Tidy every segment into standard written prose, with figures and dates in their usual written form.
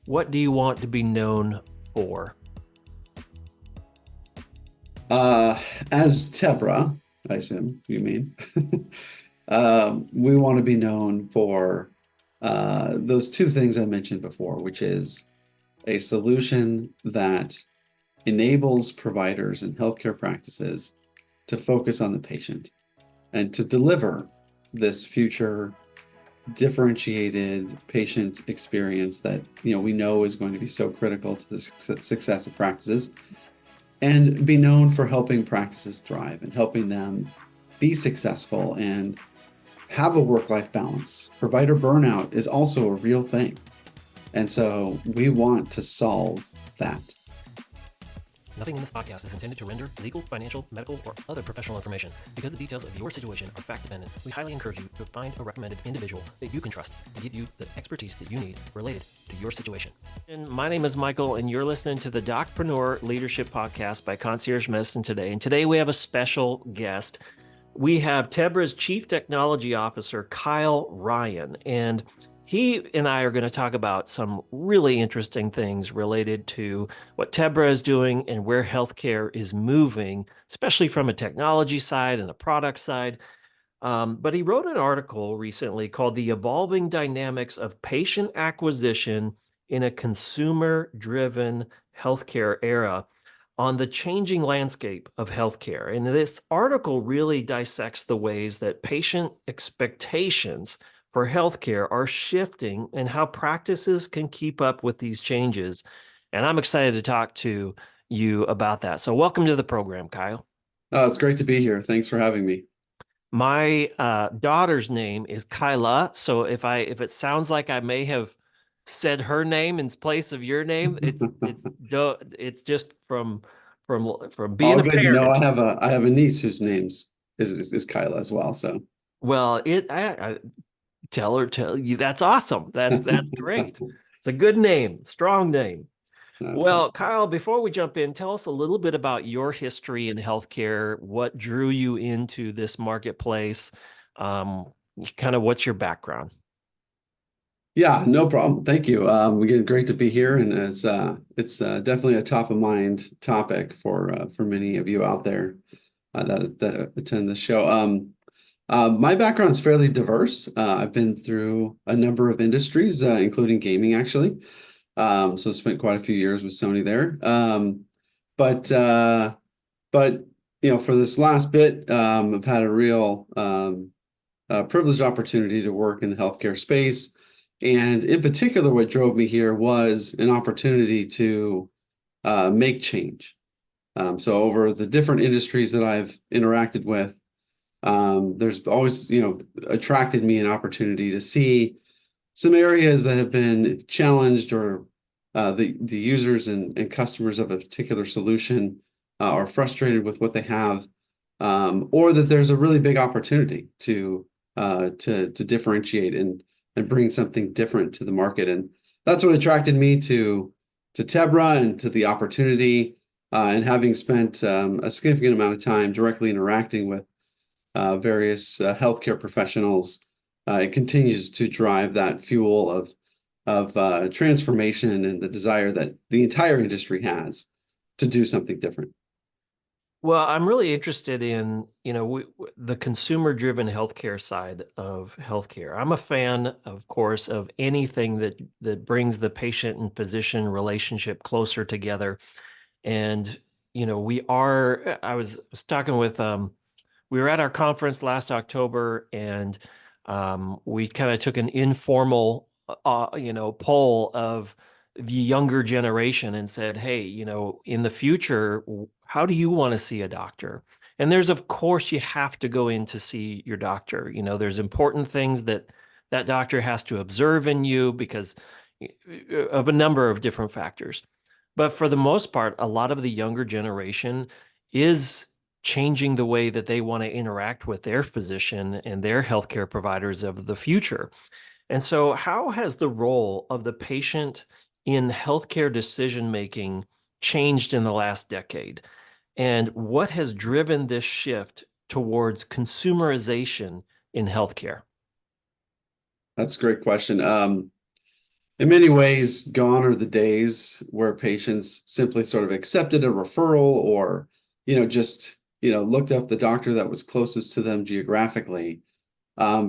What do you want to be known for? Uh, as Tebra, I assume you mean, we want to be known for those two things I mentioned before, which is a solution that enables providers and healthcare practices to focus on the patient and to deliver this future differentiated patient experience that we know is going to be so critical to the success of practices and be known for helping practices thrive and helping them be successful and have a work-life balance. Provider burnout is also a real thing. And so we want to solve that. Nothing in this podcast is intended to render legal, financial, medical, or other professional information. Because the details of your situation are fact-dependent, we highly encourage you to find a recommended individual that you can trust to give you the expertise that you need related to your situation. And my name is Michael, and you're listening to the Docpreneur Leadership Podcast by Concierge Medicine Today. And today we have a special guest. We have Tebra's Chief Technology Officer, Kyle Ryan, and he and I are going to talk about some really interesting things related to what Tebra is doing and where healthcare is moving, especially from a technology side and a product side. But he wrote an article recently called The Evolving Dynamics of Patient Acquisition in a Consumer-Driven Healthcare Era on the changing landscape of healthcare. And this article really dissects the ways that patient expectations for healthcare are shifting and how practices can keep up with these changes. And I'm excited to talk to you about that. So welcome to the program, Kyle. Oh, it's great to be here. Thanks for having me. My daughter's name is Kyla. So if it sounds like I may have said her name in place of your name, it's just from being All a good. You know, parent. I have a niece whose name's is Kyla as well. So Well, I tell you that's awesome. That's great. It's a good name, strong name. okay. Well, Kyle, before we jump in, tell us a little bit about your history in healthcare. What drew you into this marketplace? Um, Kind of what's your background? Yeah, no problem. Thank you. Again, great to be here, and it's definitely a top of mind topic for many of you out there that attend the show. My background is fairly diverse. I've been through a number of industries, including gaming, actually. So spent quite a few years with Sony there. But but for this last bit, I've had a real privileged opportunity to work in the healthcare space. And in particular, what drove me here was an opportunity to make change. So over the different industries that I've interacted with, there's always, attracted me an opportunity to see some areas that have been challenged or the users and customers of a particular solution are frustrated with what they have, or that there's a really big opportunity to differentiate and bring something different to the market. And that's what attracted me to Tebra and to the opportunity. And having spent a significant amount of time directly interacting with various healthcare professionals, it continues to drive that fuel of transformation and the desire that the entire industry has to do something different. Well, I'm really interested in, the consumer-driven healthcare side of healthcare. I'm a fan, of course, of anything that brings the patient and physician relationship closer together. And, I was talking with, we were at our conference last October, and we kind of took an informal, poll of the younger generation and said, hey, in the future, how do you want to see a doctor? And there's, of course, you have to go in to see your doctor. There's important things that doctor has to observe in you because of a number of different factors. But for the most part, a lot of the younger generation is changing the way that they want to interact with their physician and their healthcare providers of the future. And so, how has the role of the patient in healthcare decision making changed in the last decade? And what has driven this shift towards consumerization in healthcare? That's a great question. In many ways, gone are the days where patients simply sort of accepted a referral or, just, looked up the doctor that was closest to them geographically.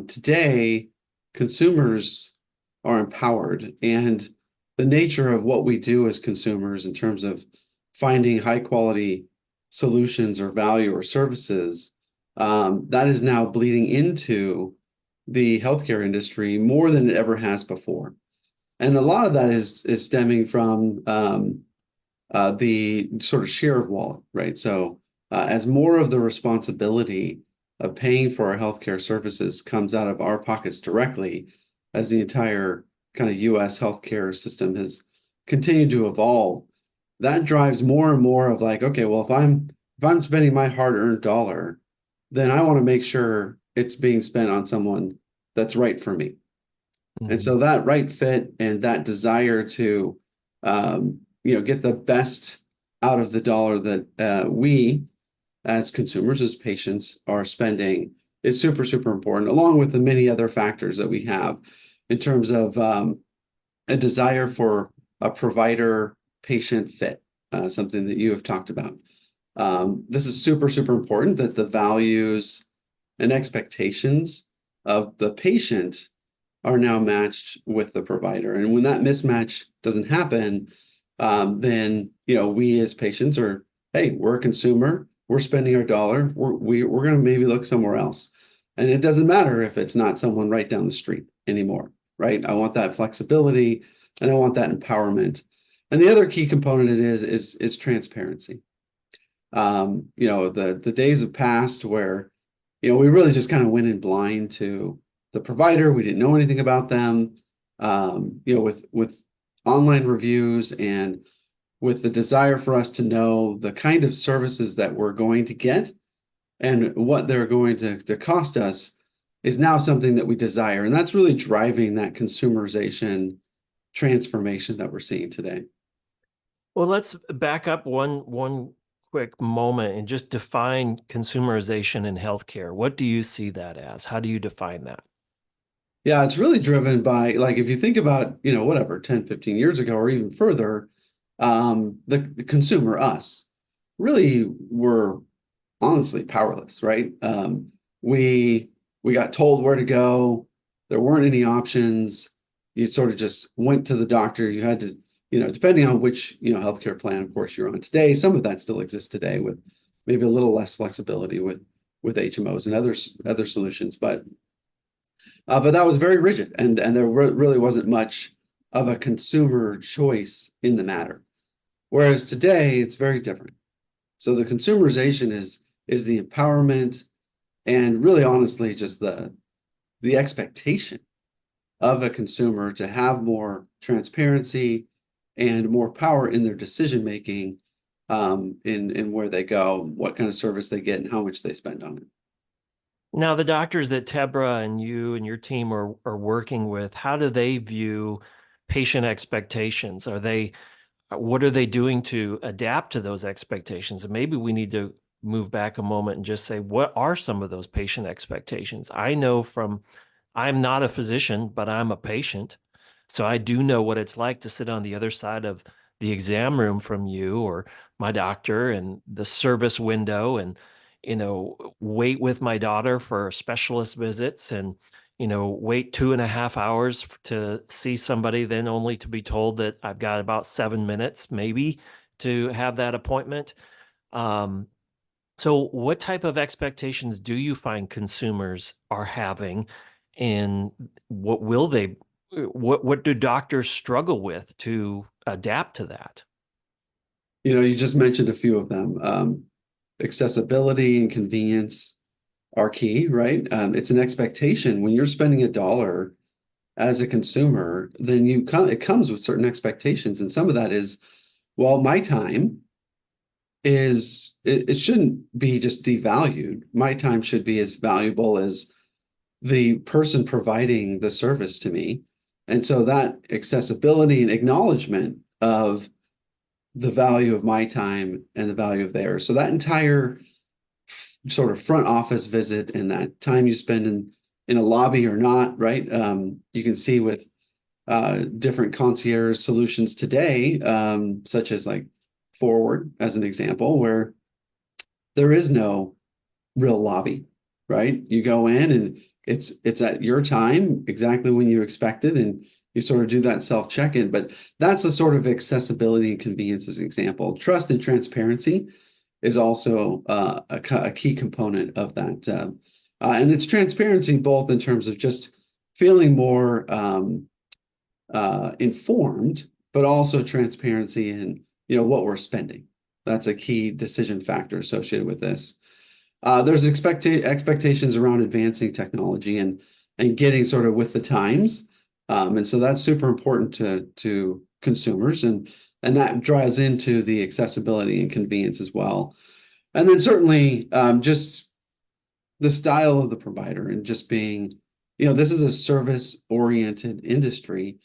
Today, consumers are empowered, and the nature of what we do as consumers in terms of finding high quality solutions or value or services, that is now bleeding into the healthcare industry more than it ever has before. And a lot of that is stemming from the sort of share of wallet, right? So as more of the responsibility of paying for our healthcare services comes out of our pockets directly, as the entire kind of US healthcare system has continued to evolve, that drives more and more of like, okay, well, if I'm spending my hard-earned dollar, then I want to make sure it's being spent on someone that's right for me. And Mhm. so that right fit and that desire to, get the best out of the dollar that we as consumers, as patients, are spending is super, super important, along with the many other factors that we have in terms of a desire for a provider-patient fit, something that you have talked about. This is super, super important that the values and expectations of the patient are now matched with the provider. And when that mismatch doesn't happen, then we as patients are, hey, we're a consumer, we're spending our dollar, we're going to maybe look somewhere else. And it doesn't matter if it's not someone right down the street anymore, right? I want that flexibility and I want that empowerment. And the other key component it is transparency. The days have passed where, we really just kind of went in blind to the provider. We didn't know anything about them. With online reviews and with the desire for us to know the kind of services that we're going to get and what they're going to cost us is now something that we desire. And that's really driving that consumerization transformation that we're seeing today. Well, let's back up one quick moment and just define consumerization in healthcare. What do you see that as? How do you define that? Yeah, it's really driven by, like, if you think about, whatever, 10, 15 years ago or even further, the consumer, us, really were honestly powerless, right? We we got told where to go. There weren't any options. You sort of just went to the doctor. You had to, depending on which, healthcare plan, of course, you're on today, some of that still exists today with maybe a little less flexibility with HMOs and other solutions. But that was very rigid, and there really wasn't much of a consumer choice in the matter. Whereas today, it's very different. So the consumerization is the empowerment and really honestly just the expectation of a consumer to have more transparency and more power in their decision making, in where they go, what kind of service they get, and how much they spend on it. Now, the doctors that Tebra and you and your team are working with, how do they view patient expectations? What are they doing to adapt to those expectations? And maybe we need to move back a moment and just say, what are some of those patient expectations? I'm not a physician, but I'm a patient. So I do know what it's like to sit on the other side of the exam room from you or my doctor and the service window and, wait with my daughter for specialist visits and, wait 2.5 hours to see somebody, then only to be told that I've got about 7 minutes maybe to have that appointment. Um, so what type of expectations do you find consumers are having, and what do doctors struggle with to adapt to that? You just mentioned a few of them. Accessibility and convenience are key, right? It's an expectation when you're spending a dollar as a consumer, then it comes with certain expectations, and some of that is, well, my time it shouldn't be just devalued. My time should be as valuable as the person providing the service to me. And so that accessibility and acknowledgement of the value of my time and the value of theirs. So that entire sort of front office visit and that time you spend in a lobby or not, right? You can see with different concierge solutions today, such as like Forward as an example, where there is no real lobby, right? You go in and it's at your time, exactly when you expect it, and you sort of do that self check-in. But that's a sort of accessibility and convenience as an example. Trust and transparency is also a key component of that. And it's transparency both in terms of just feeling more informed, but also transparency in what we're spending. That's a key decision factor associated with this. There's expectations around advancing technology and getting sort of with the times. And so that's super important to consumers, and that draws into the accessibility and convenience as well. And then certainly just the style of the provider and just being, this is a service-oriented industry.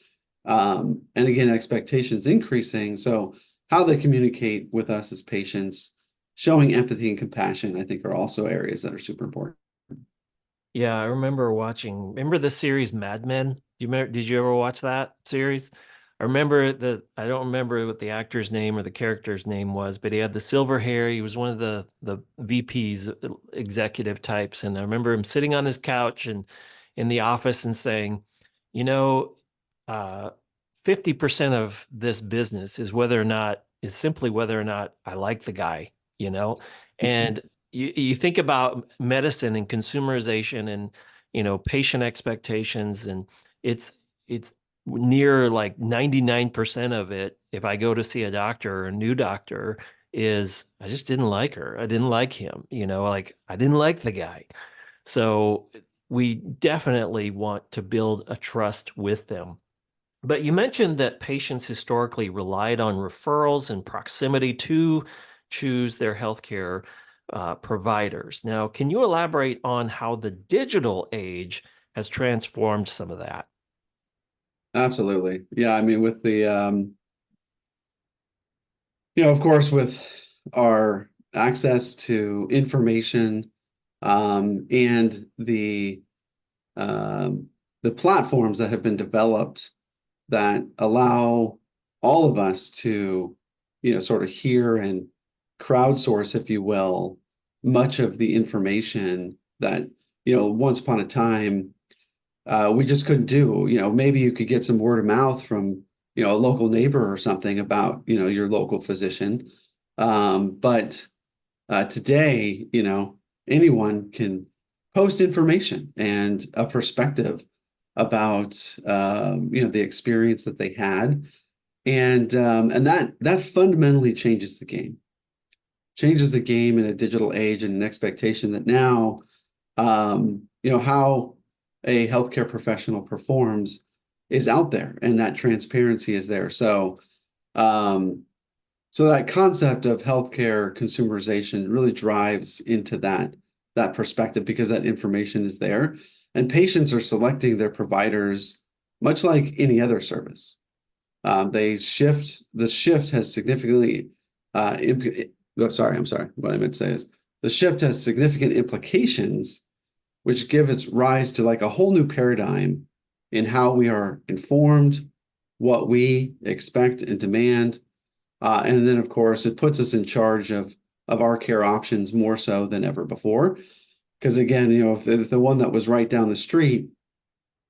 And again, expectations increasing. So how they communicate with us as patients, showing empathy and compassion, I think, are also areas that are super important. Yeah, I remember the series Mad Men? Did you ever watch that series? I don't remember what the actor's name or the character's name was, but he had the silver hair. He was one of the VPs, executive types. And I remember him sitting on his couch and in the office and saying, you know, 50% of this business is simply whether or not I like the guy, you know? And you think about medicine and consumerization and, patient expectations, and it's near like 99% of it, if I go to see a doctor or a new doctor, is I just didn't like her. I didn't like him, like I didn't like the guy. So we definitely want to build a trust with them. But you mentioned that patients historically relied on referrals and proximity to choose their healthcare providers. Now, can you elaborate on how the digital age has transformed some of that? Absolutely. Yeah, I mean, with the of course, with our access to information, and the platforms that have been developed that allow all of us to, sort of hear and crowdsource, if you will, much of the information that, once upon a time, we just couldn't do. Maybe you could get some word of mouth from, a local neighbor or something about, your local physician. But today, anyone can post information and a perspective about, the experience that they had. And that fundamentally changes the game in a digital age, and an expectation that now, how a healthcare professional performs is out there, and that transparency is there. So that concept of healthcare consumerization really drives into that perspective, because that information is there, and patients are selecting their providers much like any other service. The shift has significantly I'm sorry. What I meant to say is the shift has significant implications, which give its rise to like a whole new paradigm in how we are informed, what we expect and demand. And then, of course, it puts us in charge of our care options more so than ever before. Because again, if the one that was right down the street,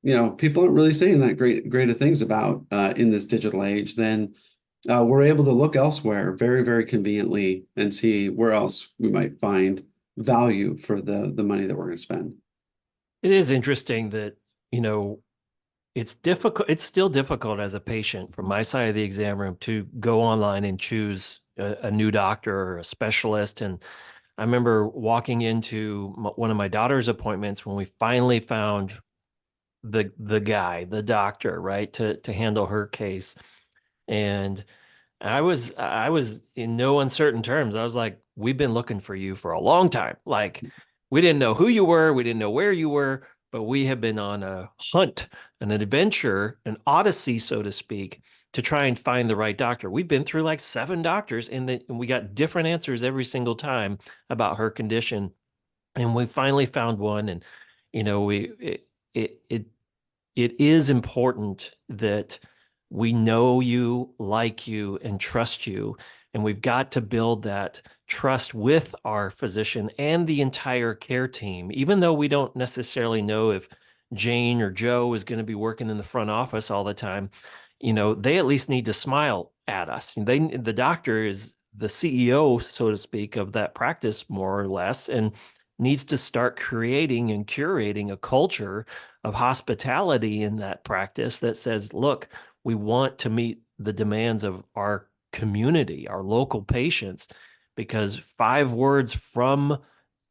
people aren't really saying that greater things about in this digital age, then we're able to look elsewhere very, very conveniently and see where else we might find value for the money that we're going to spend. It is interesting that, it's difficult. It's still difficult as a patient from my side of the exam room to go online and choose a new doctor or a specialist. And I remember walking into one of my daughter's appointments when we finally found the doctor, right, to handle her case. And I was in no uncertain terms. I was like, we've been looking for you for a long time. Like, we didn't know who you were, we didn't know where you were, but we have been on a hunt, an adventure, an odyssey, so to speak, to try and find the right doctor. We've been through like 7 doctors, and we got different answers every single time about her condition. And we finally found one, and we it it is important that we know you, like you, and trust you. And we've got to build that trust with our physician and the entire care team, even though we don't necessarily know if Jane or Joe is going to be working in the front office all the time. They at least need to smile at us. The doctor is the CEO, so to speak, of that practice, more or less, and needs to start creating and curating a culture of hospitality in that practice that says, look, we want to meet the demands of our community, our local patients, because 5 words from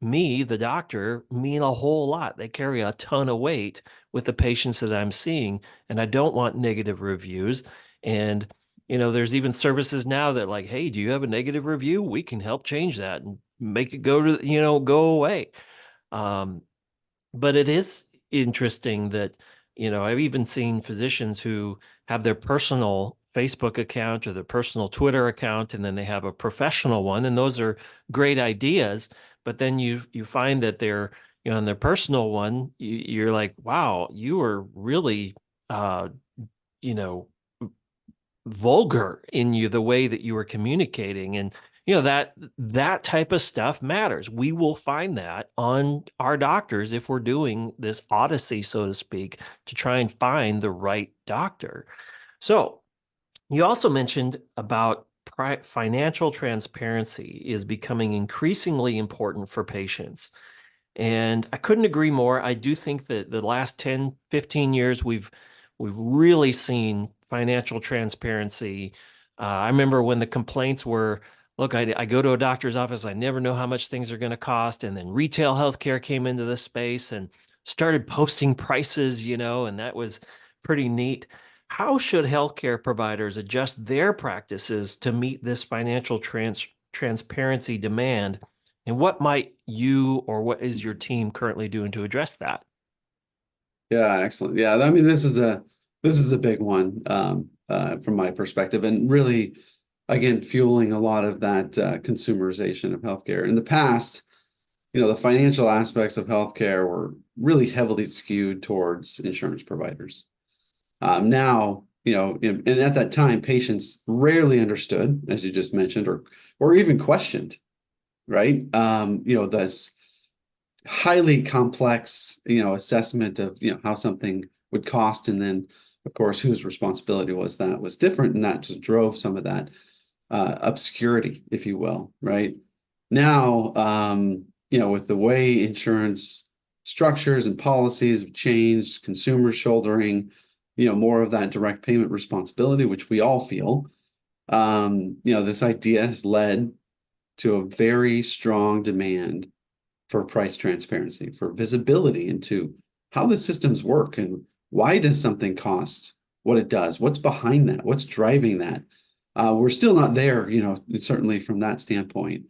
me, the doctor, mean a whole lot. They carry a ton of weight with the patients that I'm seeing, and I don't want negative reviews. And there's even services now that like, hey, do you have a negative review? We can help change that and make it go away. But it is interesting that, I've even seen physicians who have their personal Facebook account or their personal Twitter account, and then they have a professional one, and those are great ideas. But then you find that they're, on their personal one, you're like, wow, you are really, you know, vulgar in the way that you were communicating. And that type of stuff matters. We will find that on our doctors if we're doing this odyssey, so to speak, to try and find the right doctor. So you also mentioned about financial transparency is becoming increasingly important for patients. And I couldn't agree more. I do think that the last 10, 15 years, we've really seen financial transparency. I remember when the complaints were, look, I go to a doctor's office, I never know how much things are going to cost. And then retail healthcare came into this space and started posting prices, and that was pretty neat. How should healthcare providers adjust their practices to meet this financial transparency demand? And what might you or what is your team currently doing to address that? Yeah, excellent. Yeah, I mean, this is a big one from my perspective, and really, again, fueling a lot of that consumerization of healthcare. In the past, the financial aspects of healthcare were really heavily skewed towards insurance providers. Now, and at that time, patients rarely understood, as you just mentioned, or even questioned, right? This highly complex, assessment of, how something would cost. And then, of course, whose responsibility was different. And that just drove some of that obscurity, if you will, right? Now, with the way insurance structures and policies have changed, consumers shouldering, more of that direct payment responsibility, which we all feel, this idea has led to a very strong demand for price transparency, for visibility into how the systems work and why does something cost what it does? What's behind that? What's driving that? We're still not there, certainly from that standpoint.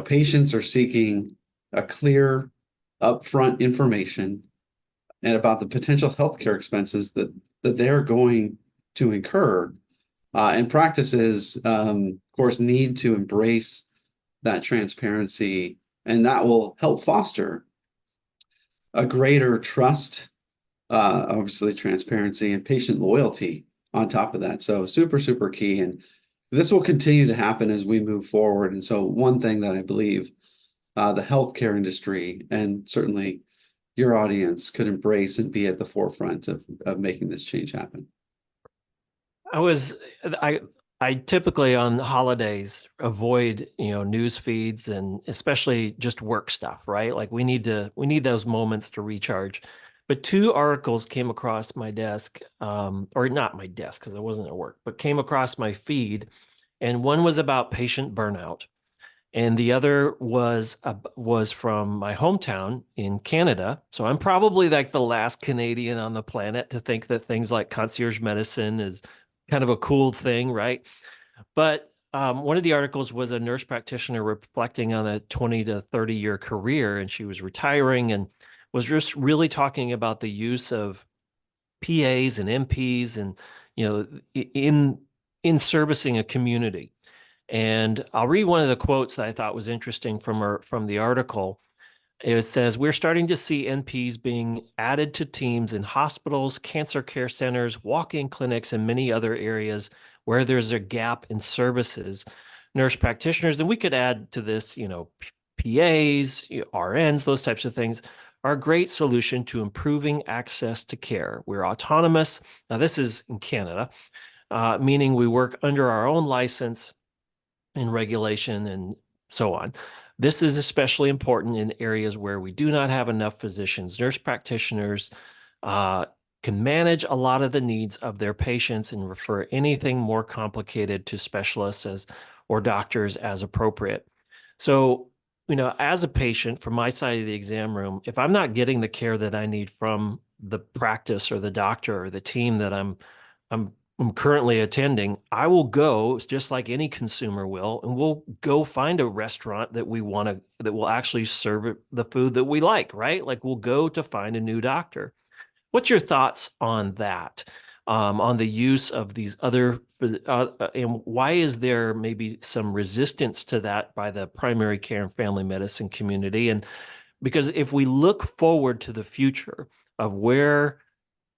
Patients are seeking a clear, upfront information and about the potential healthcare expenses that they're going to incur. And practices, of course, need to embrace that transparency, and that will help foster a greater trust, obviously transparency and patient loyalty on top of that. So super, super key. And this will continue to happen as we move forward. And so one thing that I believe the healthcare industry and certainly your audience could embrace and be at the forefront of making this change happen. I typically on holidays avoid, news feeds and especially just work stuff, right? Like we need those moments to recharge. But 2 articles came across my desk, or not my desk because I wasn't at work, but came across my feed. And one was about patient burnout. And the other was from my hometown in Canada. So I'm probably like the last Canadian on the planet to think that things like concierge medicine is kind of a cool thing, right? But one of the articles was a nurse practitioner reflecting on a 20 to 30-year career, and she was retiring and was just really talking about the use of PAs and MPs and in servicing a community. And I'll read one of the quotes that I thought was interesting from the article. It says we're starting to see NPs being added to teams in hospitals, cancer care centers, walk-in clinics, and many other areas where there's a gap in services. Nurse practitioners, and we could add to this, PAs, RNs, those types of things are a great solution to improving access to care. We're autonomous. Now, this is in Canada, meaning we work under our own license and regulation and so on. This is especially important in areas where we do not have enough physicians. Nurse practitioners can manage a lot of the needs of their patients and refer anything more complicated to specialists or doctors as appropriate. So, as a patient from my side of the exam room, if I'm not getting the care that I need from the practice or the doctor or the team that I'm currently attending, I will go just like any consumer will, and we'll go find a restaurant that that will actually serve the food that we like, right? Like we'll go to find a new doctor. What's your thoughts on that? On the use of these and why is there maybe some resistance to that by the primary care and family medicine community? And because if we look forward to the future of where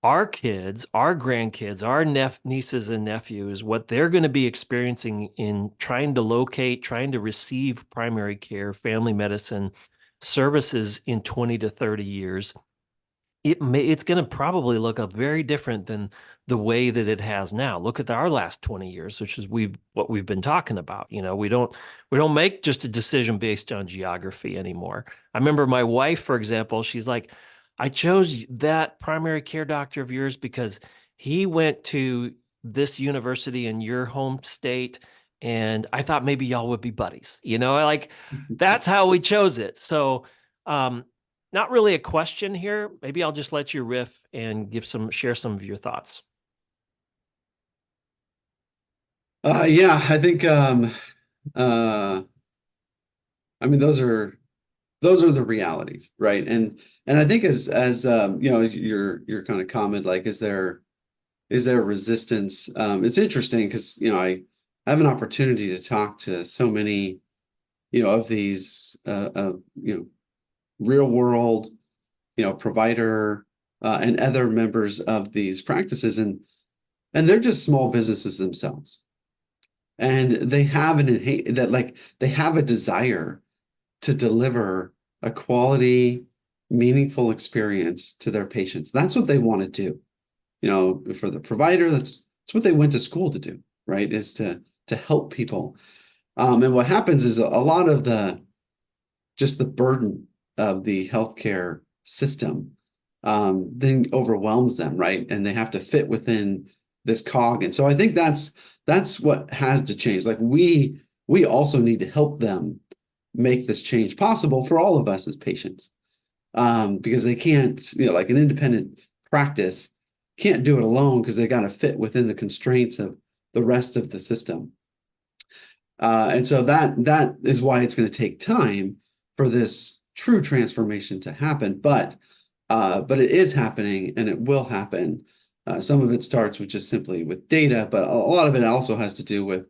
our kids, our grandkids, our nieces and nephews, what they're going to be experiencing in trying to locate, trying to receive primary care, family medicine services in 20 to 30 years, it's going to probably look up very different than the way that it has now. Look at our last 20 years, which is what we've been talking about. We don't make just a decision based on geography anymore. I remember my wife, for example, she's like, I chose that primary care doctor of yours because he went to this university in your home state, and I thought maybe y'all would be buddies. Like that's how we chose it. So not really a question here. Maybe I'll just let you riff and share some of your thoughts. Yeah, I think uh I mean those are the realities, right? And I think as your kind of comment, like is there resistance? It's interesting because I have an opportunity to talk to so many of these real world provider and other members of these practices, and they're just small businesses themselves, and they have they have a desire to deliver a quality, meaningful experience to their patients. That's what they want to do. For the provider, that's what they went to school to do, right? Is to help people. And what happens is a lot of just the burden of the healthcare system then overwhelms them, right? And they have to fit within this cog. And so I think that's what has to change. Like we also need to help them make this change possible for all of us as patients, because they can't, like an independent practice can't do it alone because they got to fit within the constraints of the rest of the system. And so that is why it's going to take time for this true transformation to happen. But it is happening, and it will happen. Some of it starts with just simply with data, but a lot of it also has to do with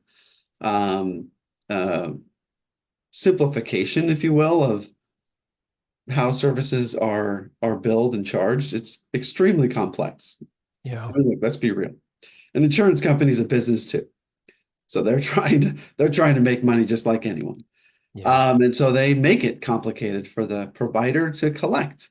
simplification, if you will, of how services are billed and charged. It's extremely complex. Yeah. I mean, look, let's be real. An insurance company is a business too. So they're trying to make money just like anyone. Yeah. And so they make it complicated for the provider to collect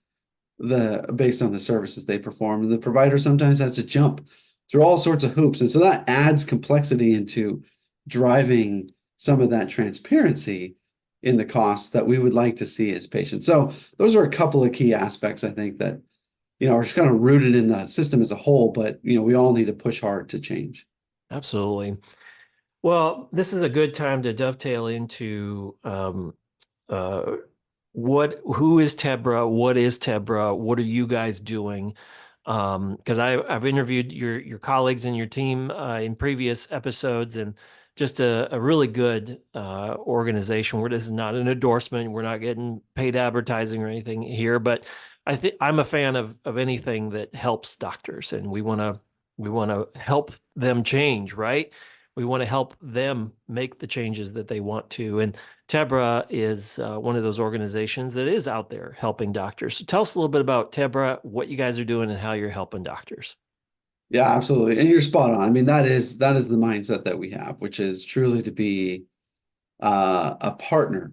based on the services they perform. And the provider sometimes has to jump through all sorts of hoops. And so that adds complexity into driving some of that transparency in the costs that we would like to see as patients. So those are a couple of key aspects, I think, that are just kind of rooted in the system as a whole, but we all need to push hard to change. Absolutely. Well, this is a good time to dovetail into uh, who is Tebra? What is Tebra? What are you guys doing? Because I've interviewed your colleagues and your team in previous episodes, and just a really good organization where this is not an endorsement. We're not getting paid advertising or anything here, but I think I'm a fan of anything that helps doctors, and we want to help them change, right? We want to help them make the changes that they want to. And Tebra is one of those organizations that is out there helping doctors. So tell us a little bit about Tebra, what you guys are doing, and how you're helping doctors. Yeah, absolutely. And you're spot on. I mean, that is the mindset that we have, which is truly to be a partner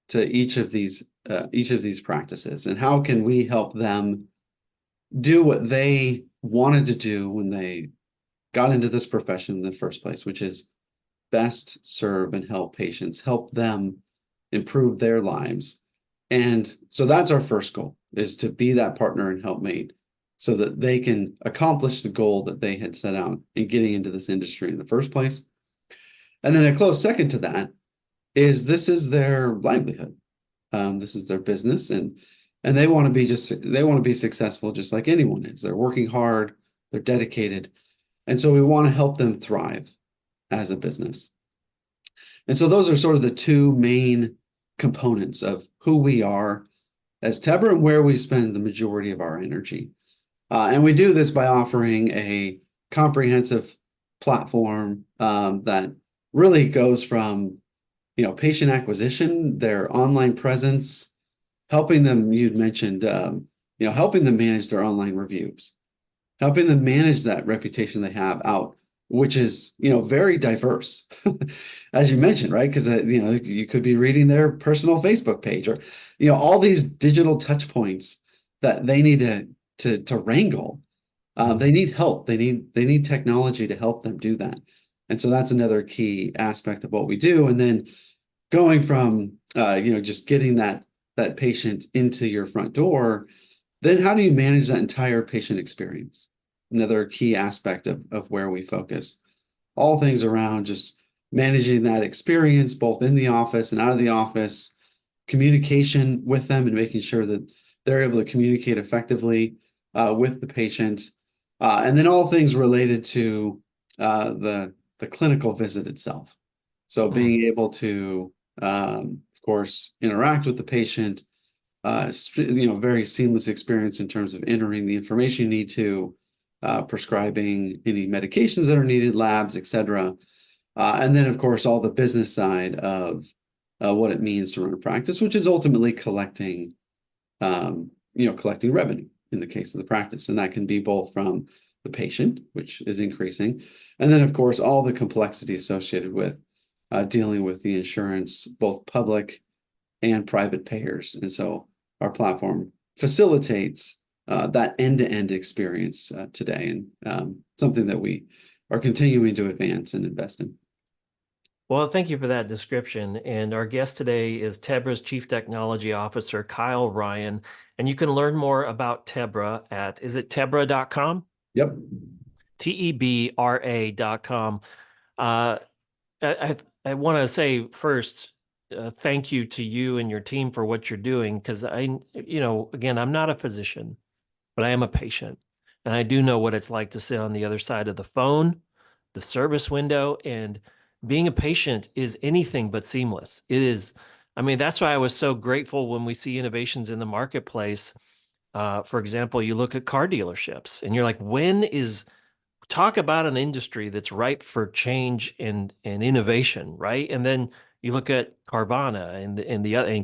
to each of these practices. And how can we help them do what they wanted to do when they got into this profession in the first place, which is best serve and help patients, help them improve their lives. And so that's our first goal, is to be that partner and helpmate so that they can accomplish the goal that they had set out in getting into this industry in the first place. And then a close second to that is this is their livelihood. This is their business, and they want to be successful just like anyone is. They're working hard, they're dedicated, and so we want to help them thrive as a business. And so those are sort of the two main components of who we are as Tebra and where we spend the majority of our energy. And we do this by offering a comprehensive platform that really goes from patient acquisition, their online presence, helping them, you'd mentioned, helping them manage their online reviews, helping them manage that reputation they have out, which is, very diverse, as you mentioned, right? Because, you could be reading their personal Facebook page or, all these digital touch points that they need to wrangle. They need help. They need technology to help them do that. And so that's another key aspect of what we do. And then going from, just getting that patient into your front door, then how do you manage that entire patient experience? Another key aspect of where we focus. All things around just managing that experience, both in the office and out of the office, communication with them and making sure that they're able to communicate effectively with the patient. And then all things related to the clinical visit itself. So being able to, of course, interact with the patient, very seamless experience in terms of entering the information you need to, prescribing any medications that are needed, labs, etc. And then, of course, all the business side of what it means to run a practice, which is ultimately collecting revenue in the case of the practice. And that can be both from the patient, which is increasing, and then, of course, all the complexity associated with dealing with the insurance, both public and private payers. And so our platform facilitates that end-to-end experience today, and something that we are continuing to advance and invest in. Well, thank you for that description. And our guest today is Tebra's Chief Technology Officer, Kyle Ryan. And you can learn more about Tebra at, is it tebra.com? Yep. Tebra.com. I want to say first, thank you to you and your team for what you're doing, because again, I'm not a physician, but I am a patient. And I do know what it's like to sit on the other side of the phone, the service window, and being a patient is anything but seamless. It is, that's why I was so grateful when we see innovations in the marketplace. For example, you look at car dealerships and you're like, talk about an industry that's ripe for change and innovation, right? And then you look at Carvana and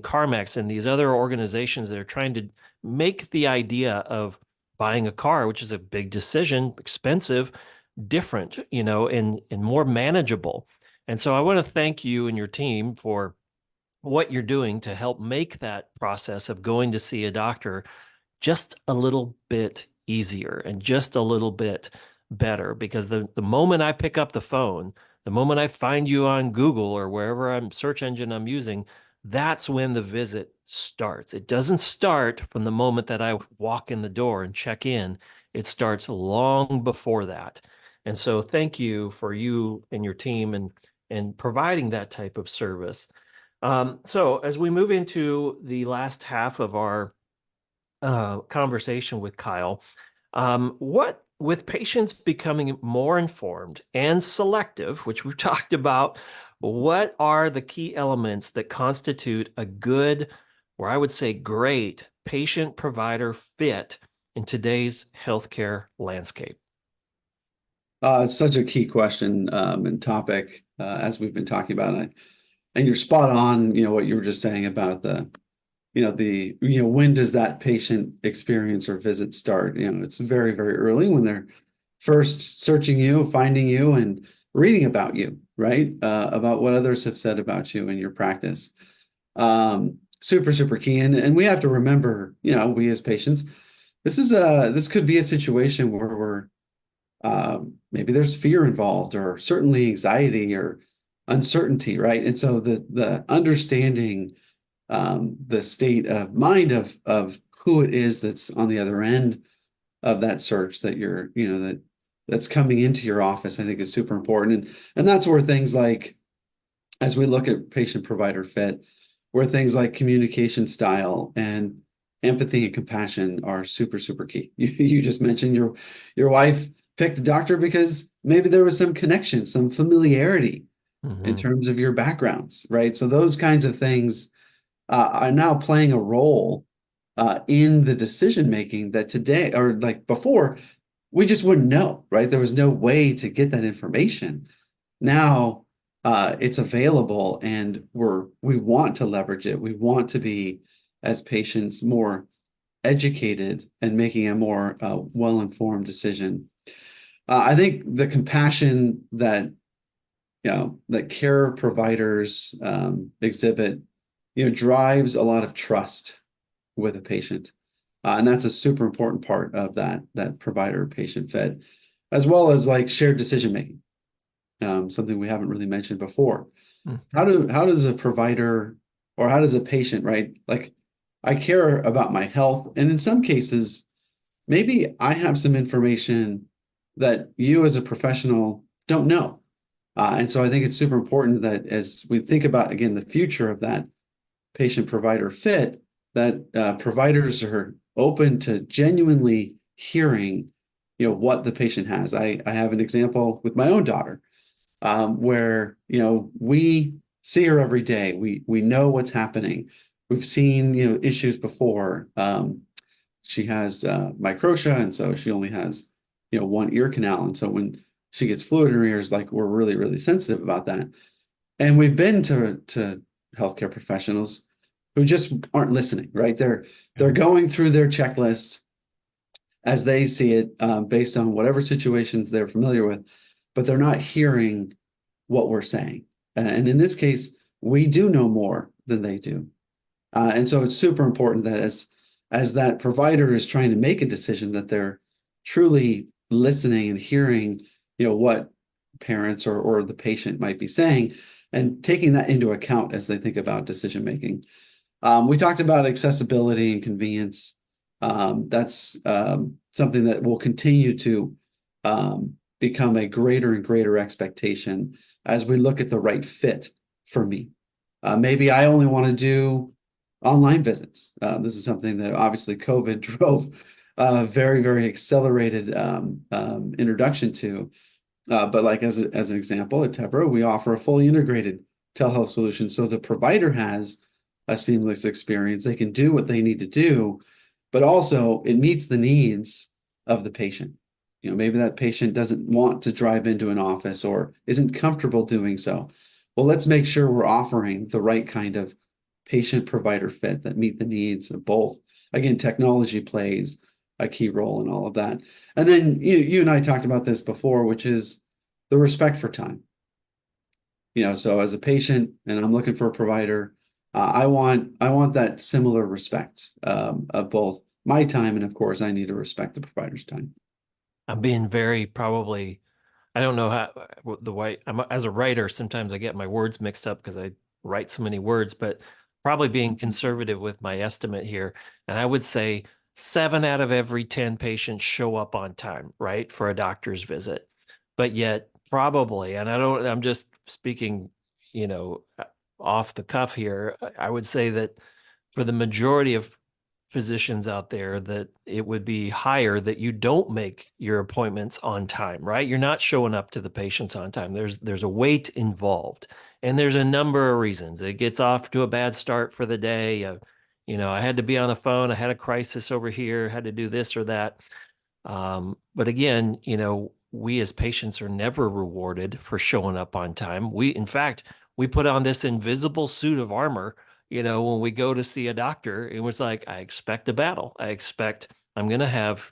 CarMax and these other organizations that are trying to make the idea of buying a car, which is a big decision, expensive, different, and more manageable. And so I want to thank you and your team for what you're doing to help make that process of going to see a doctor just a little bit easier and just a little bit better, because the moment I pick up the phone, the moment I find you on Google or wherever search engine I'm using, that's when the visit starts. It doesn't start from the moment that I walk in the door and check in. It starts long before that. And so thank you for you and your team and providing that type of service. So as we move into the last half of our conversation with Kyle, with patients becoming more informed and selective, which we've talked about, what are the key elements that constitute a good, or I would say great, patient-provider fit in today's healthcare landscape? It's such a key question and topic as we've been talking about it. And you're spot on, what you were just saying about when does that patient experience or visit start? It's very, very early when they're first searching you, finding you, and reading about you, right? About what others have said about you in your practice. Super, super key. And we have to remember, we as patients, this could be a situation where maybe there's fear involved or certainly anxiety or uncertainty, right? And so the understanding the state of mind of who it is that's on the other end of that search that that's coming into your office, I think is super important. And that's where things like, as we look at patient provider fit, where things like communication style and empathy and compassion are super, super key. You just mentioned your wife picked a doctor because maybe there was some connection, some familiarity in terms of your backgrounds, right? So those kinds of things are now playing a role in the decision making that today, or like before, we just wouldn't know, right? There was no way to get that information. Now it's available, and we want to leverage it. We want to be, as patients, more educated and making a more well-informed decision. I think the compassion that that care providers exhibit, drives a lot of trust with a patient. And that's a super important part of that provider-patient fit, as well as like shared decision making, something we haven't really mentioned before. How does a provider or how does a patient, right? Like, I care about my health, and in some cases, maybe I have some information that you as a professional don't know. And so I think it's super important that as we think about, again, the future of that patient provider fit, that providers are open to genuinely hearing, what the patient has. I have an example with my own daughter, where, we see her every day. We know what's happening. We've seen, issues before. She has microtia, and so she only has, one ear canal. And so when she gets fluid in her ears, like, we're really, really sensitive about that. And we've been to healthcare professionals who just aren't listening, right? They're going through their checklist as they see it, based on whatever situations they're familiar with, but they're not hearing what we're saying. And in this case, we do know more than they do. And so it's super important that as that provider is trying to make a decision, that they're truly listening and hearing, what parents or the patient might be saying, and taking that into account as they think about decision making. We talked about accessibility and convenience. That's something that will continue to become a greater and greater expectation as we look at the right fit for me. Maybe I only want to do online visits. This is something that obviously COVID drove very, very accelerated introduction to. But like as an example, at Tebra, we offer a fully integrated telehealth solution. So the provider has a seamless experience. They can do what they need to do, but also it meets the needs of the patient. Maybe that patient doesn't want to drive into an office or isn't comfortable doing so. Well, let's make sure we're offering the right kind of patient provider fit that meet the needs of both. Again, technology plays a key role in all of that. And then you and I talked about this before, which is the respect for time. So as a patient and I'm looking for a provider, I want that similar respect of both my time, and of course I need to respect the provider's time. I'm being very probably, I don't know how the way as a writer, sometimes I get my words mixed up because I write so many words, but probably being conservative with my estimate here. And I would say 7 out of every 10 patients show up on time, right, for a doctor's visit. But yet probably, and I'm just speaking, off the cuff here, I would say that for the majority of physicians out there, that it would be higher that you don't make your appointments on time, right? You're not showing up to the patients on time. There's a wait involved, and there's a number of reasons. It gets off to a bad start for the day. I had to be on the phone. I had a crisis over here, had to do this or that. But again, we as patients are never rewarded for showing up on time. In fact, we put on this invisible suit of armor, when we go to see a doctor. It was like, I expect a battle. I'm going to have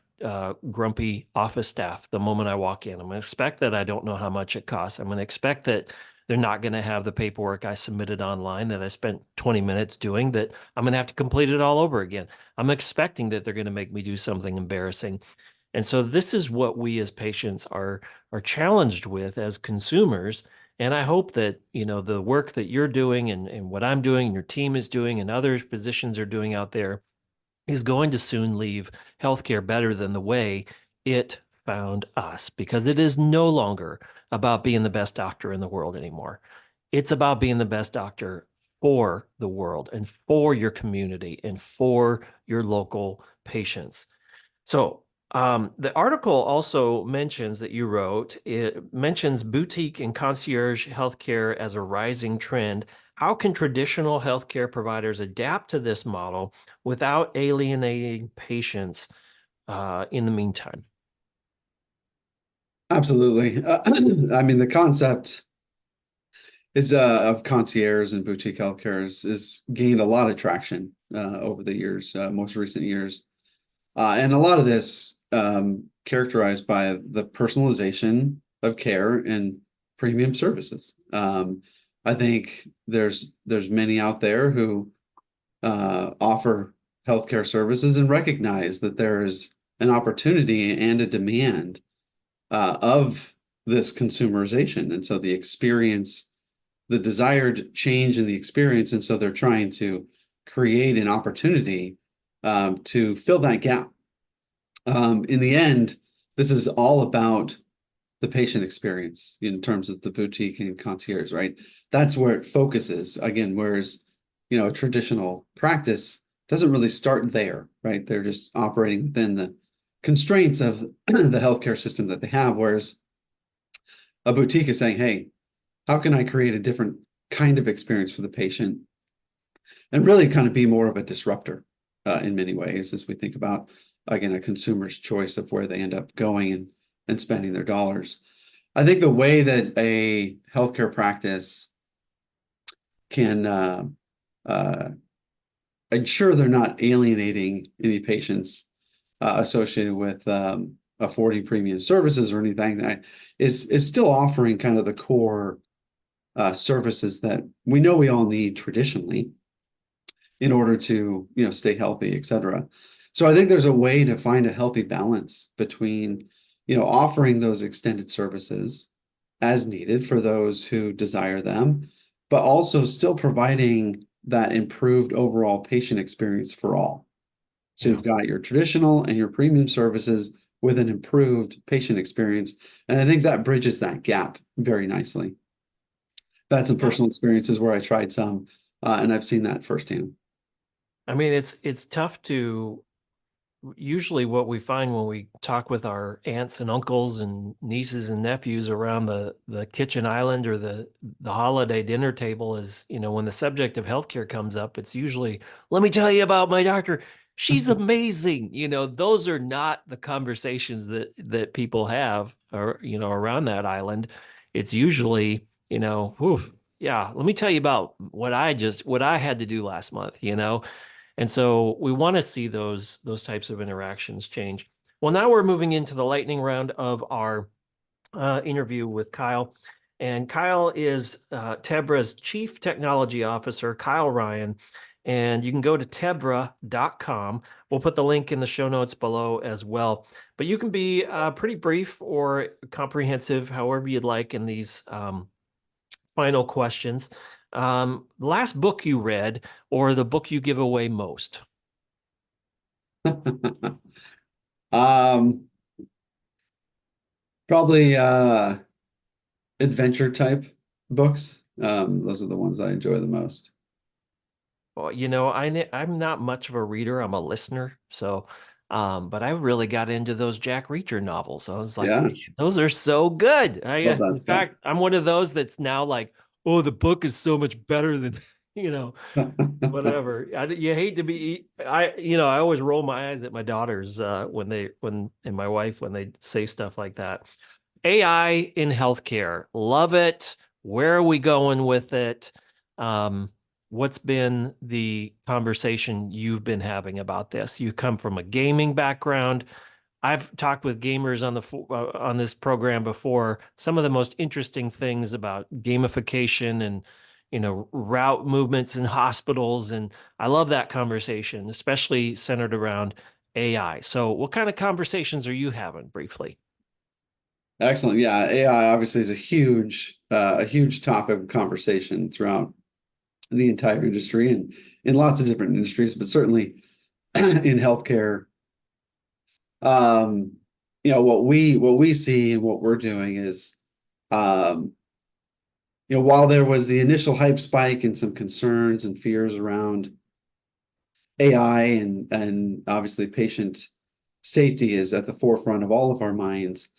grumpy office staff the moment I walk in. I'm going to expect that I don't know how much it costs. I'm going to expect that they're not going to have the paperwork I submitted online that I spent 20 minutes doing, that I'm going to have to complete it all over again. I'm expecting that they're going to make me do something embarrassing. And so this is what we as patients are challenged with as consumers. And I hope that, the work that you're doing and what I'm doing and your team is doing and other physicians are doing out there is going to soon leave healthcare better than the way it found us, because it is no longer about being the best doctor in the world anymore. It's about being the best doctor for the world and for your community and for your local patients. So the article also mentions that you wrote, it mentions boutique and concierge healthcare as a rising trend. How can traditional healthcare providers adapt to this model without alienating patients in the meantime? Absolutely. I mean, the concept is of concierge and boutique healthcare is gained a lot of traction over the years, most recent years. And a lot of this characterized by the personalization of care and premium services. I think there's many out there who offer healthcare services and recognize that there is an opportunity and a demand of this consumerization. And so the experience, the desired change in the experience, and so they're trying to create an opportunity to fill that gap. In the end, this is all about the patient experience in terms of the boutique and concierge, right? That's where it focuses. Again, whereas, a traditional practice doesn't really start there, right? They're just operating within the constraints of the healthcare system that they have. Whereas a boutique is saying, hey, how can I create a different kind of experience for the patient and really kind of be more of a disruptor in many ways as we think about, again, a consumer's choice of where they end up going and spending their dollars. I think the way that a healthcare practice can ensure they're not alienating any patients associated with affording premium services or anything that is still offering kind of the core services that we know we all need traditionally in order to stay healthy, et cetera. So I think there's a way to find a healthy balance between offering those extended services as needed for those who desire them, but also still providing that improved overall patient experience for all. So you've got your traditional and your premium services with an improved patient experience. And I think that bridges that gap very nicely. That's some personal experiences where I tried some, and I've seen that firsthand. I mean, it's tough to usually what we find when we talk with our aunts and uncles and nieces and nephews around the kitchen island or the holiday dinner table is, when the subject of healthcare comes up, it's usually, let me tell you about my doctor. She's amazing. Those are not the conversations that people have or, around that island. It's usually, woof, yeah, let me tell you about what I had to do last month. And so we want to see those types of interactions change. Well, now we're moving into the lightning round of our interview with Kyle. And Kyle is Tebra's Chief Technology Officer, Kyle Ryan. And you can go to tebra.com. We'll put the link in the show notes below as well. But you can be pretty brief or comprehensive, however you'd like, in these final questions. Last book you read or the book you give away most? Probably adventure type books. Those are the ones I enjoy the most. Well, I'm not much of a reader. I'm a listener. So, but I really got into those Jack Reacher novels. I was like, Yeah, man, those are so good. love that In stuff. fact, I'm one of those that's now like, oh, the book is so much better than, whatever. You hate to be, I always roll my eyes at my daughters and my wife when they say stuff like that. AI in healthcare. Love it. Where are we going with it? Um, what's been the conversation you've been having about this? You come from a gaming background. I've talked with gamers on this program before. Some of the most interesting things about gamification and route movements in hospitals, and I love that conversation, especially centered around AI. So, what kind of conversations are you having briefly? Excellent. Yeah, AI obviously is a huge topic of conversation throughout the entire industry and in lots of different industries, but certainly in healthcare. Um, what we see and what we're doing is, um, while there was the initial hype spike and some concerns and fears around AI and obviously patient safety is at the forefront of all of our minds.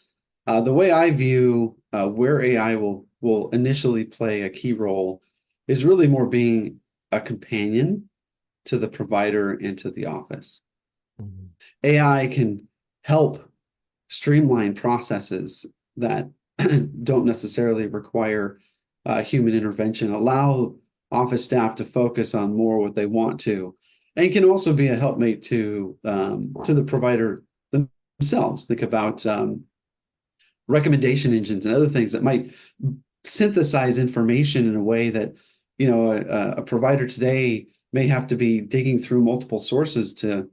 The way I view where AI will initially play a key role is really more being a companion to the provider and to the office. Mhm. AI can help streamline processes that don't necessarily require human intervention, allow office staff to focus on more what they want to, and can also be a helpmate to the provider themselves. Think about recommendation engines and other things that might synthesize information in a way that a provider today may have to be digging through multiple sources to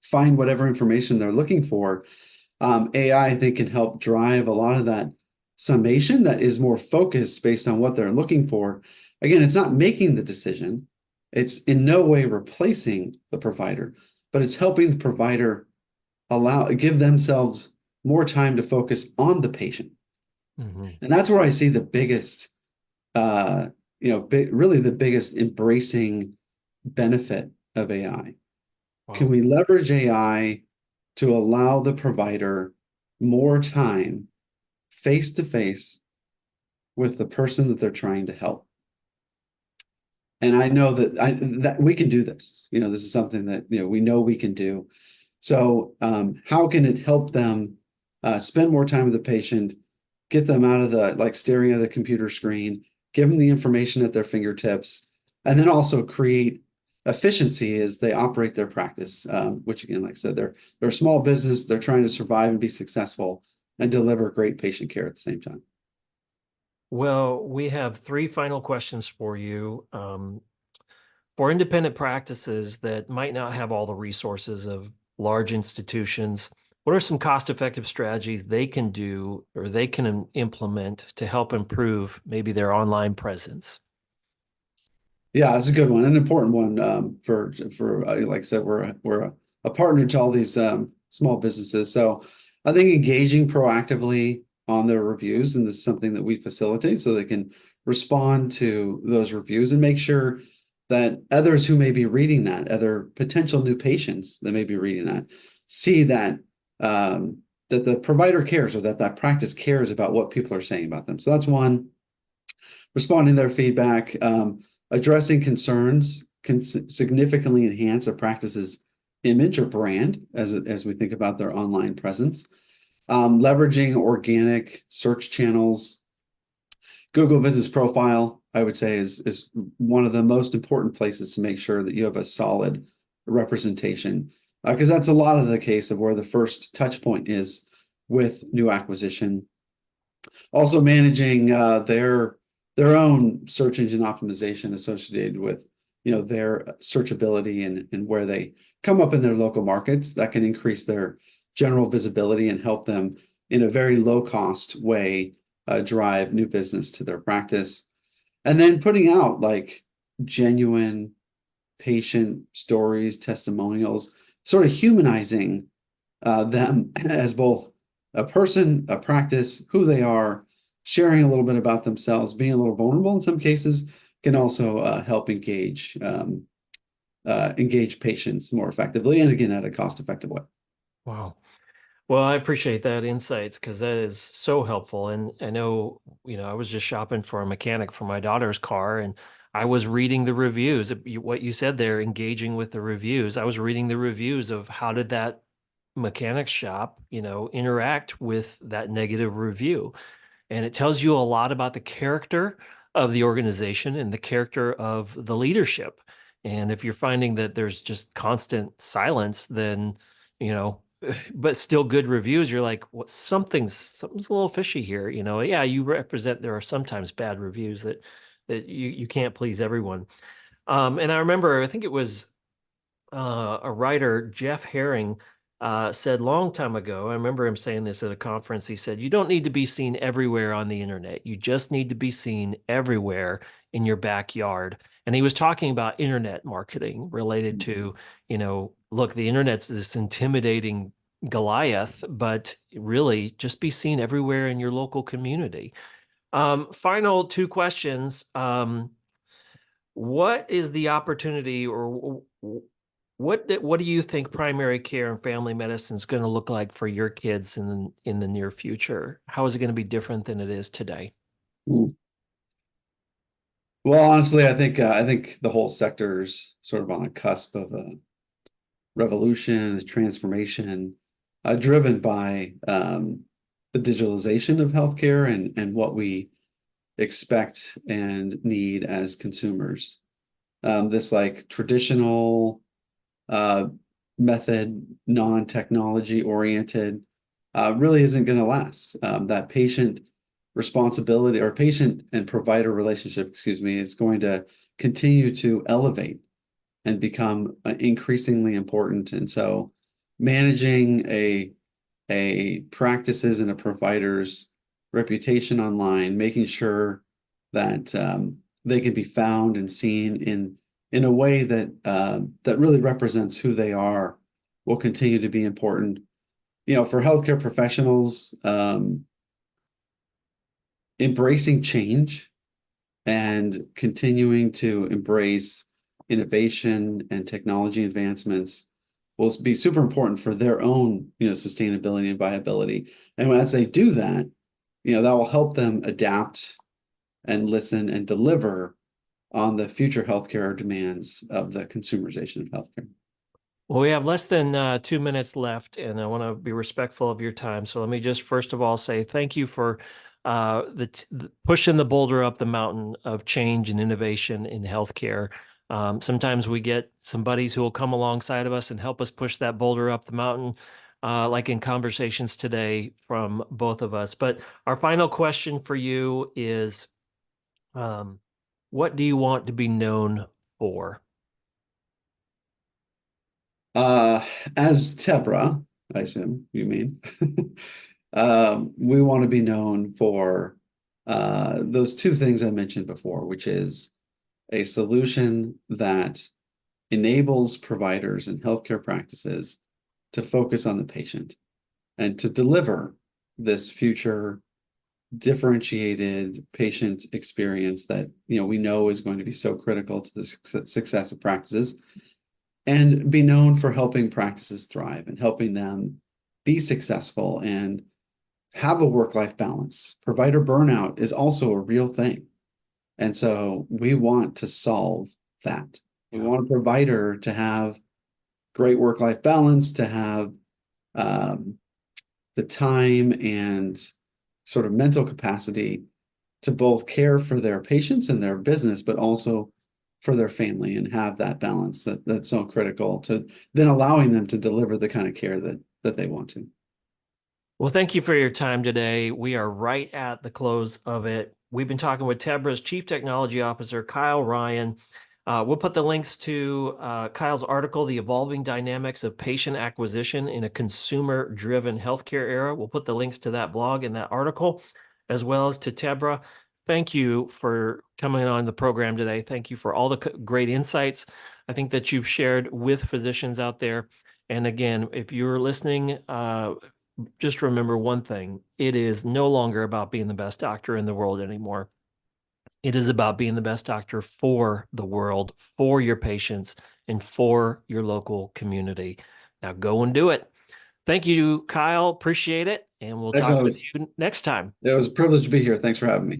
find whatever information they're looking for. AI, I think, can help drive a lot of that summation that is more focused based on what they're looking for. Again, it's not making the decision. It's in no way replacing the provider, but it's helping the provider give themselves more time to focus on the patient. Mhm. And that's where I see the biggest, really the biggest embracing benefit of AI. Can Wow. we leverage AI to allow the provider more time face to face with the person that they're trying to help? And I know that we can do this. This is something that we know we can do. So, how can it help them spend more time with the patient, get them out of the like staring at the computer screen, give them the information at their fingertips, and then also create efficiency as they operate their practice, which again, like I said, they're a small business, they're trying to survive and be successful and deliver great patient care at the same time. Well, we have three final questions for you. For independent practices that might not have all the resources of large institutions, what are some cost-effective strategies they can do or they can implement to help improve maybe their online presence? Yeah, it's a good one, an important one for like I said, we're a partner to all these small businesses. So I think engaging proactively on their reviews, and this is something that we facilitate, so they can respond to those reviews and make sure that others who may be reading that, other potential new patients that may be reading that, see that the provider cares or that practice cares about what people are saying about them. So that's one. Responding to their feedback. Addressing concerns can significantly enhance a practice's image or brand as we think about their online presence. Leveraging organic search channels. Google Business Profile, I would say, is one of the most important places to make sure that you have a solid representation, because that's a lot of the case of where the first touch point is with new acquisition. Also managing their own search engine optimization associated with their searchability and where they come up in their local markets that can increase their general visibility and help them in a very low cost way drive new business to their practice. And then putting out like genuine patient stories, testimonials, sort of humanizing them as both a person, a practice, who they are, sharing a little bit about themselves, being a little vulnerable in some cases, can also help engage patients more effectively, and again at a cost-effective way. Wow. Well, I appreciate that insights because that is so helpful. And I know, I was just shopping for a mechanic for my daughter's car and I was reading the reviews. What you said there, engaging with the reviews. I was reading the reviews of how did that mechanic shop, interact with that negative review. And it tells you a lot about the character of the organization and the character of the leadership. And if you're finding that there's just constant silence, then, but still good reviews, you're like, what, something's a little fishy here. Yeah, you represent, there are sometimes bad reviews that you can't please everyone. And I remember, I think it was a writer, Jeff Herring, said long time ago. I remember him saying this at a conference. He said, "You don't need to be seen everywhere on the internet. You just need to be seen everywhere in your backyard." And he was talking about internet marketing related to, look, the internet's this intimidating Goliath, but really just be seen everywhere in your local community. Final two questions. What is the opportunity, or what do you think primary care and family medicine is going to look like for your kids in the near future? How is it going to be different than it is today? Mm. Well, honestly, I think the whole sector's sort of on the cusp of a revolution, a transformation, driven by the digitalization of healthcare and what we expect and need as consumers. This like traditional uh, method, non-technology oriented, really isn't going to last. That patient responsibility or patient and provider relationship, excuse me, is going to continue to elevate and become increasingly important. And so managing a practices and a provider's reputation online, making sure that they can be found and seen in a way that that really represents who they are will continue to be important. For healthcare professionals, embracing change and continuing to embrace innovation and technology advancements will be super important for their own, sustainability and viability. And as they do that, that will help them adapt and listen and deliver on the future healthcare demands of the consumerization of healthcare. Well, we have less than 2 minutes left, and I want to be respectful of your time. So let me just first of all say thank you for the pushing the boulder up the mountain of change and innovation in healthcare. Sometimes we get some buddies who will come alongside of us and help us push that boulder up the mountain, like in conversations today from both of us. But our final question for you is, what do you want to be known for? Uh, as Tebra, I assume you mean, we want to be known for those two things I mentioned before, which is a solution that enables providers and healthcare practices to focus on the patient and to deliver this future differentiated patient experience that we know is going to be so critical to the success of practices, and be known for helping practices thrive and helping them be successful and have a work-life balance. Provider burnout is also a real thing. And so we want to solve that. We want a provider to have great work-life balance, to have the time and sort of mental capacity to both care for their patients and their business, but also for their family, and have that balance that's so critical to then allowing them to deliver the kind of care that they want to. Well, thank you for your time today. We are right at the close of it. We've been talking with Tebra's Chief Technology Officer, Kyle Ryan. We'll put the links to Kyle's article, The Evolving Dynamics of Patient Acquisition in a Consumer-Driven Healthcare Era. We'll put the links to that blog and that article, as well as to Tebra. Thank you for coming on the program today. Thank you for all the great insights I think that you've shared with physicians out there. And again, if you're listening, just remember one thing. It is no longer about being the best doctor in the world anymore. It is about being the best doctor for the world, for your patients, and for your local community. Now go and do it. Thank you, Kyle. Appreciate it. And we'll talk Excellent. with you next time. It was a privilege to be here. Thanks for having me.